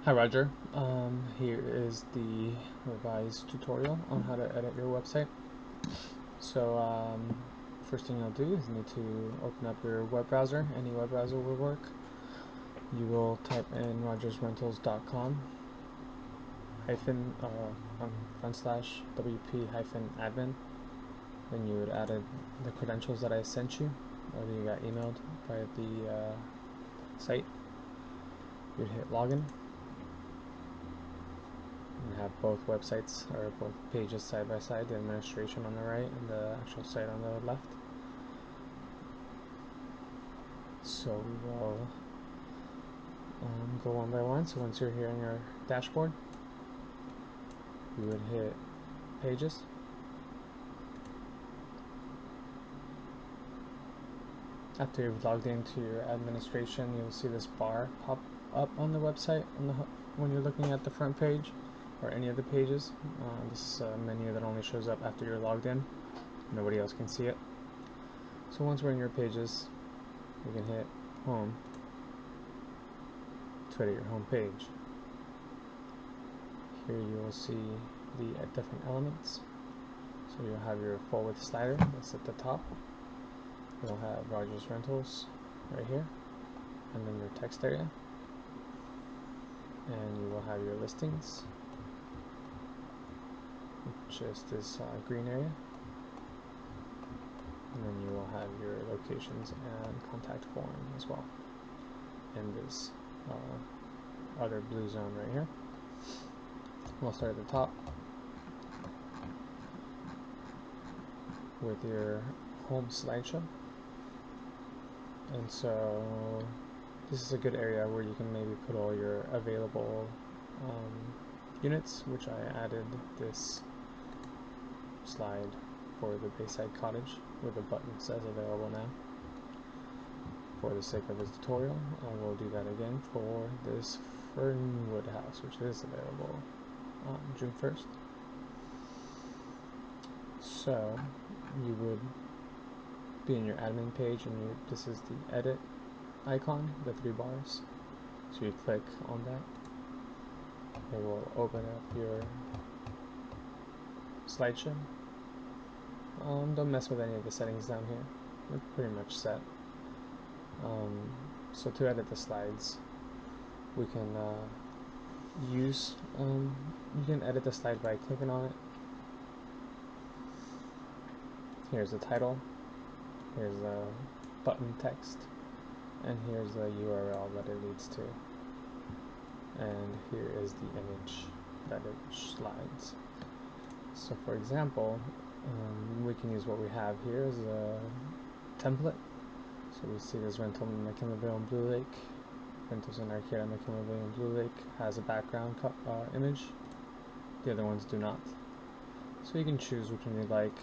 Hi Roger, here is the revised tutorial on how to edit your website. So first thing you'll do is you need to open up your web browser. Any web browser will work. You will type in rogersrentals.com hyphen front slash wp hyphen admin. Then you would add the credentials that I sent you or that you got emailed via the site. You'd hit login. And have both websites or both pages side by side, the administration on the right and the actual site on the left. So we will go one by one. So once you're here in your dashboard, you would hit pages. After you've logged into your administration, you'll see this bar pop up on the website when you're looking at the front page or any of the pages. This menu that only shows up after you're logged in. Nobody else can see it. So once we're in your pages, you can hit home to edit your home page. Here you will see the different elements. So you'll have your full width slider that's at the top. You'll have Rogers Rentals right here, and then your text area. And you will have your listings, which is this green area. And then you will have your locations and contact form as well in this other blue zone right here. We'll start at the top with your home slideshow. And so this is a good area where you can maybe put all your available units, which I added this slide for the Bayside Cottage with a button that says available now. For the sake of this tutorial, I will do that again for this Fernwood house, which is available on June 1st. So you would be in your admin page, and this is the edit icon, the 3 bars. So you click on that. It will open up your slideshow. Don't mess with any of the settings down here. They're pretty much set. So to edit the slides, we can you can edit the slide by clicking on it. Here's the title, here's the button text, and here's the URL that it leads to. And here is the image that it slides. So for example, we can use what we have here as a template. So we see this rental in McKinleyville and Blue Lake. Rentals in Arcata, McKinleyville and Blue Lake has a background image. The other ones do not. So you can choose which one you like.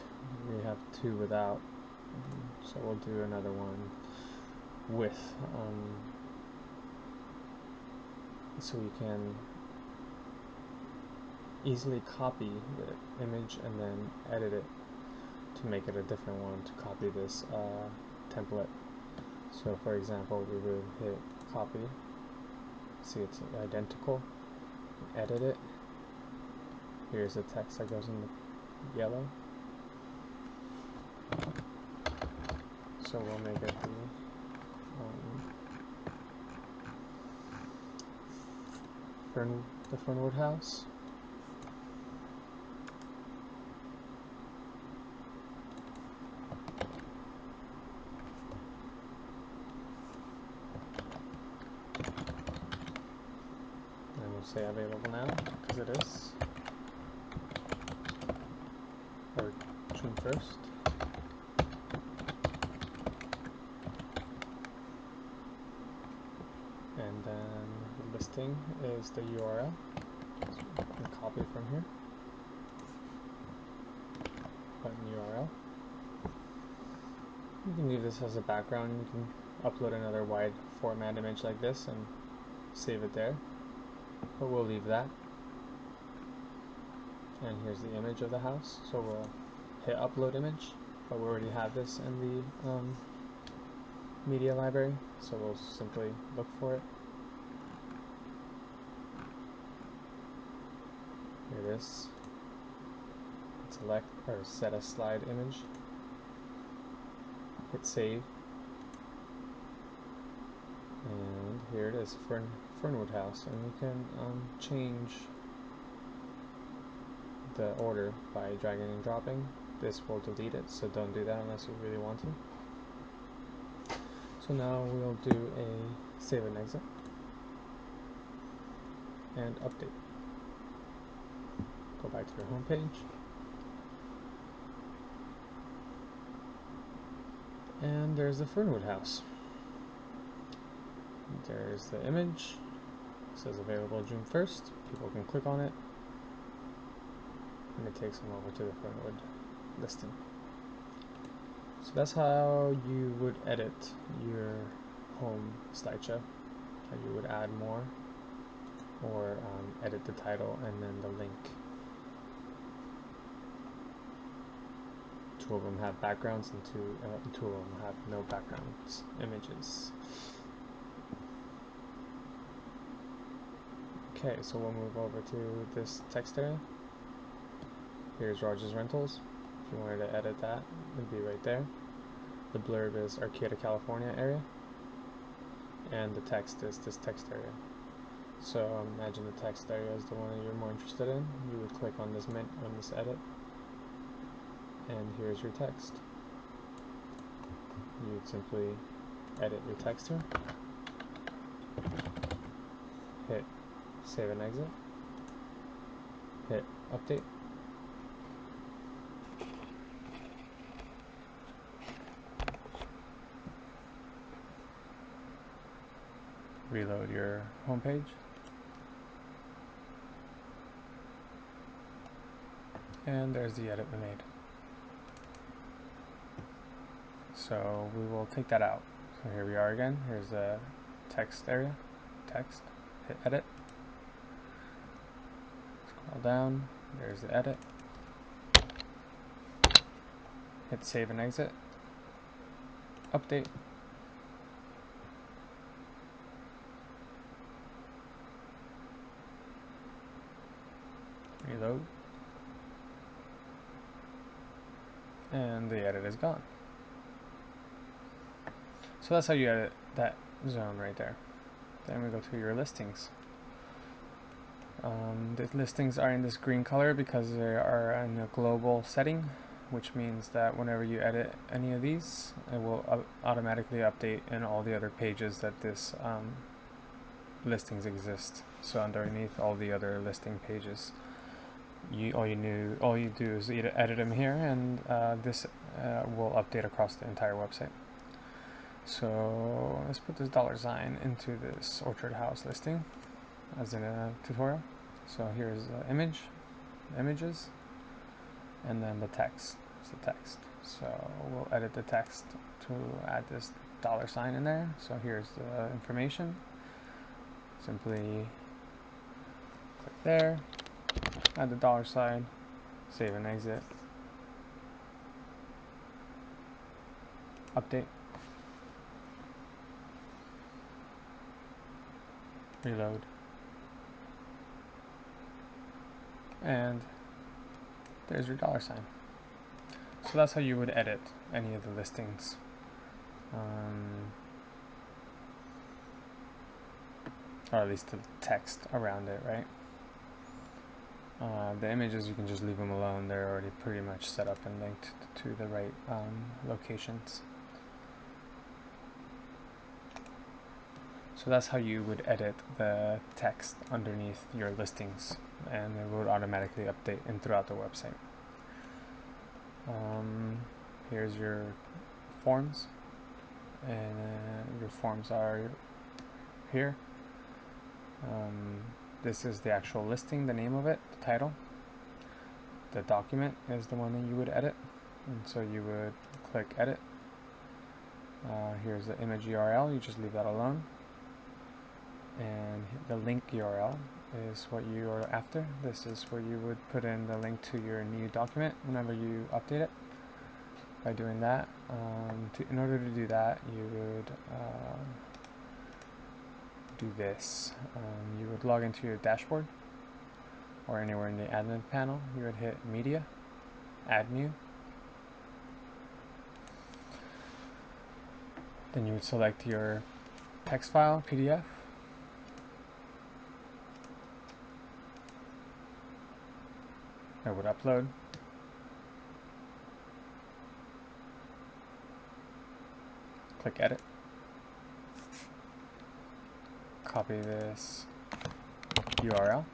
We have 2 without, so we'll do another one with. So we can easily copy the image and then edit it to make it a different one to copy this template. So for example, we would hit copy, see it's identical, edit it. Here's the text that goes in the yellow. So we'll make it the Fernwood house. And we'll say available now, because it is, or June 1st. And then the listing is the URL. So you can copy from here. Button URL. You can leave this as a background. You can upload another wide format image like this and save it there. But we'll leave that. And here's the image of the house. So we'll hit upload image, but we already have this in the media library, so we'll simply look for it. this, select or set a slide image, hit save, and here it is, Fernwood House, and you can change the order by dragging and dropping. This will delete it, so don't do that unless you really want to. So now we'll do a save and exit and update. Go back to your home page, and there's the Fernwood House. There's the image. It says available June 1st. People can click on it, and it takes them over to the Fernwood listing. So that's how you would edit your home slideshow. How you would add more, or edit the title and then the link. Two of them have backgrounds, and two of them have no backgrounds images. Okay, so we'll move over to this text area. Here's Rogers Rentals. If you wanted to edit that, it'd be right there. The blurb is Arcata, California area, and the text is this text area. So imagine the text area is the one that you're more interested in. You would click on this edit, and here's your text. You'd simply edit your text here, hit save and exit, hit update, reload your home page, and there's the edit we made. So we will take that out. So here we are again. Here's the text area, text, hit edit, scroll down, there's the edit, hit save and exit, update, reload, and the edit is gone. So that's how you edit that zone right there. Then we go to your listings. The listings are in this green color because they are in a global setting, which means that whenever you edit any of these, it will automatically update in all the other pages that this listings exist. So underneath all the other listing pages, all you do is edit them here, and this will update across the entire website. So let's put this $sign into this Orchard House listing as in a tutorial. So here's the images, and then the text. It's the text. So we'll edit the text to add this $sign in there. So here's the information. Simply click there, add the $sign, save and exit, update, reload, and there's your $sign. So that's how you would edit any of the listings. Or at least the text around it, right? The images, you can just leave them alone. They're already pretty much set up and linked to the right locations. So that's how you would edit the text underneath your listings, and it would automatically update in throughout the website. Here's your forms, and your forms are here. This is the actual listing, the name of it, the title. The document is the one that you would edit, and so you would click edit. Here's the image URL, you just leave that alone. And the link URL is what you are after. This is where you would put in the link to your new document whenever you update it. By doing that, in order to do that, you would do this. You would log into your dashboard, or anywhere in the admin panel, you would hit Media, Add New. Then you would select your text file, PDF. It would upload. Click Edit. Copy this URL,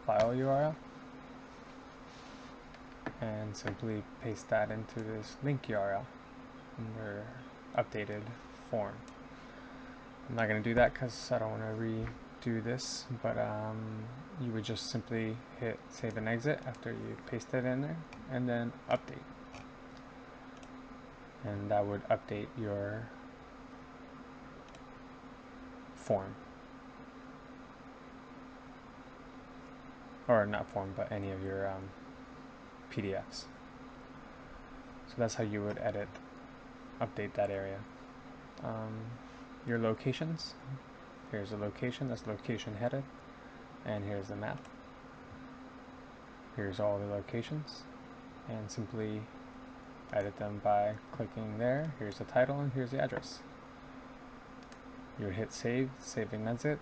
file URL, and simply paste that into this link URL under updated form. I'm not going to do that because I don't want to redo this, but you would just simply hit save and exit after you paste it in there, and then update. And that would update your form. Or not form, but any of your PDFs. So that's how you would update that area. Your locations. Here's a location, that's location headed. And here's the map. Here's all the locations. And simply edit them by clicking there. Here's the title and here's the address. You would hit save, save and exit.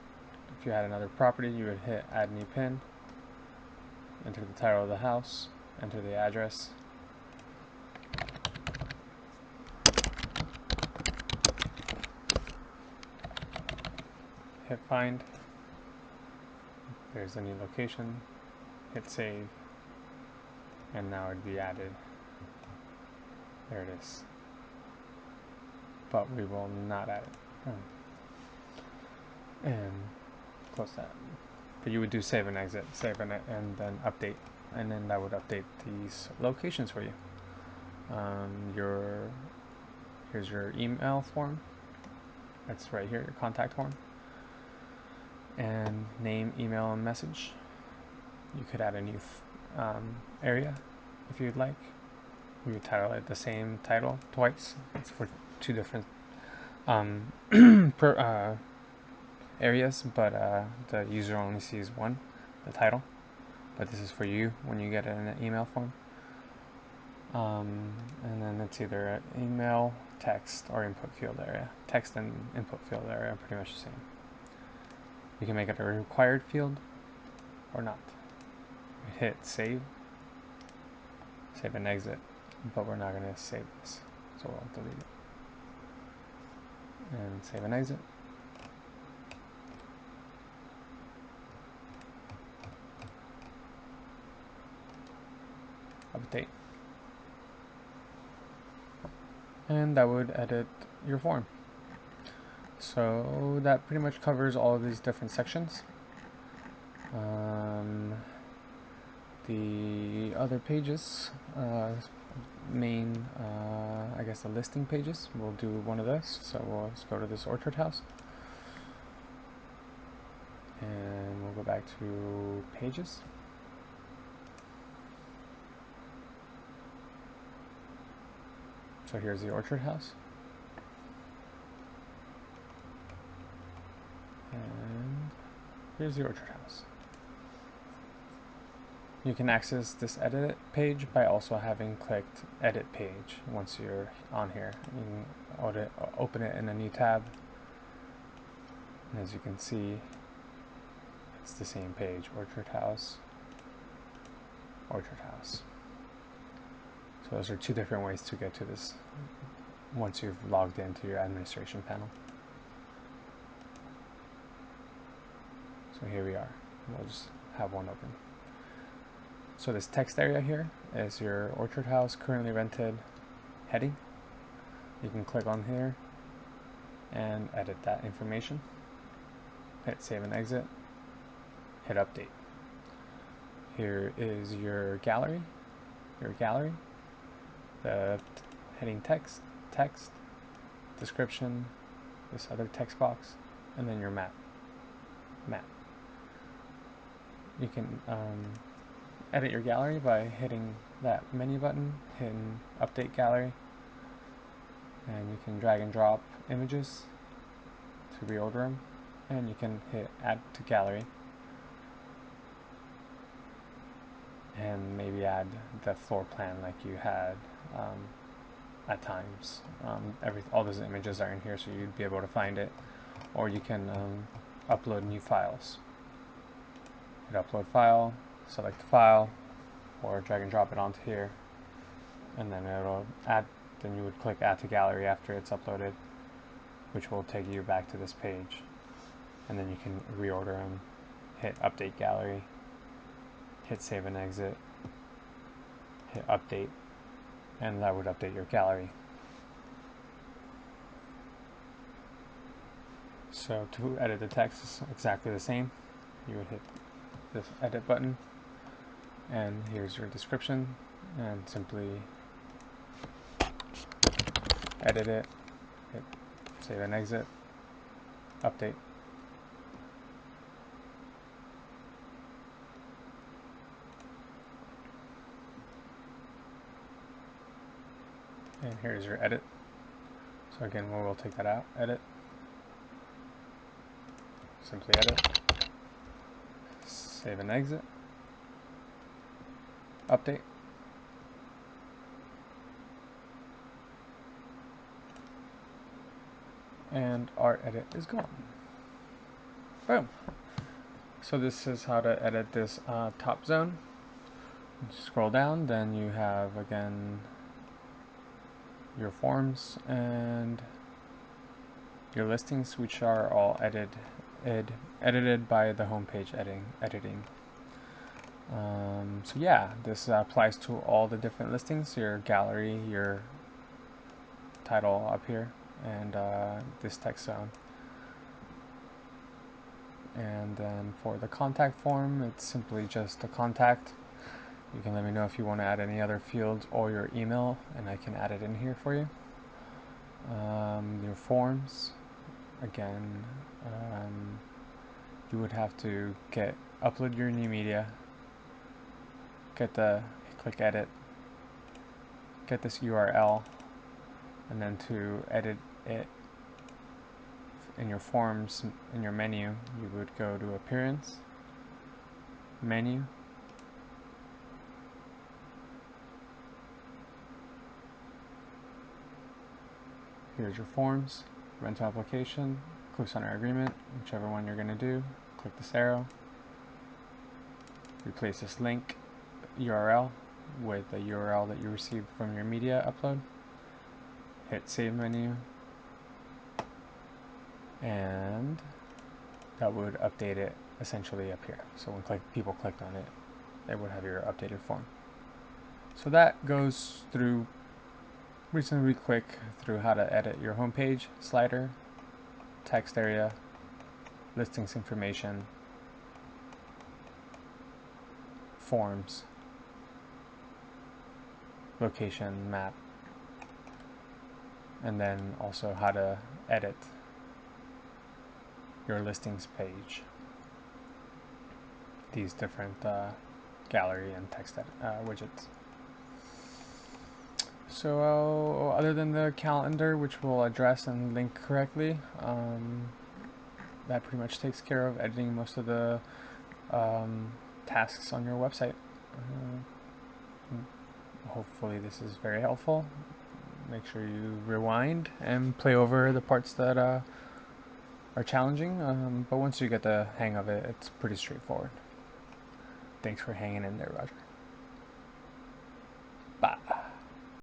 If you had another property, you would hit add new pin, enter the title of the house, enter the address, hit find, there's the new location, hit save, and now it'd be added. There it is. But we will not add it. And close that. But you would do save and exit, save and then update, and then that would update these locations for you. Here's your email form. That's right here, your contact form. And name, email, and message. You could add a new area if you'd like. You would title it the same title twice. It's for two different areas, but the user only sees one, the title. But this is for you when you get it in an email form. And then it's either an email, text, or input field area. Text and input field area are pretty much the same. You can make it a required field or not. Hit save, save and exit, but we're not going to save this, so we'll delete it. And save and exit. Update. And that would edit your form. So that pretty much covers all of these different sections. The other pages, I guess the listing pages, we'll do one of those. So let's go to this orchard house. And we'll go back to pages. So here's the orchard house. And here's the orchard house. You can access this edit page by also having clicked edit page once you're on here. You can open it in a new tab. And as you can see, it's the same page, orchard house, orchard house. So those are two different ways to get to this once you've logged into your administration panel. So here we are. We'll just have one open. So this text area here is your orchard house currently rented heading. You can click on here and edit that information. Hit save and exit. Hit update. Here is your gallery. The heading text, description, this other text box, and then your map. You can edit your gallery by hitting that menu button, hitting update gallery, and you can drag and drop images to reorder them, and you can hit add to gallery, and maybe add the floor plan like you had at times. All those images are in here, so you'd be able to find it, or you can upload new files. Hit upload file, select the file, or drag and drop it onto here, and then it'll add. Then you would click add to gallery after it's uploaded, which will take you back to this page, and then you can reorder them. Hit update gallery, hit save and exit, hit update, and that would update your gallery. So to edit the text is exactly the same. You would hit this edit button, and here's your description, and simply edit it, hit save and exit, update. And here's your edit. So again, we'll take that out, edit, simply edit, save and exit, update. And our edit is gone. Boom. So this is how to edit this top zone. Scroll down, then you have again your forms and your listings, which are all edited by the homepage editing. So yeah, this applies to all the different listings, your gallery, your title up here, and this text zone. And then for the contact form, it's simply just a contact. You can let me know if you want to add any other fields or your email, and I can add it in here for you. Your forms, again, you would have to upload your new media, click edit, get this URL, and then to edit it in your forms, in your menu, you would go to appearance, menu, here's your forms, rental application, co-signer agreement, whichever one you're going to do, click this arrow, replace this link URL with the URL that you received from your media upload, hit save menu, and that would update it essentially up here. So when people clicked on it, they would have your updated form. So that goes through reasonably quick through how to edit your homepage, slider, text area, listings information, forms, location, map, and then also how to edit your listings page, these different gallery and text widgets. So other than the calendar, which we'll address and link correctly, that pretty much takes care of editing most of the tasks on your website. Hopefully this is very helpful. Make sure you rewind and play over the parts that are challenging, but once you get the hang of it, it's pretty straightforward. Thanks for hanging in there, Roger.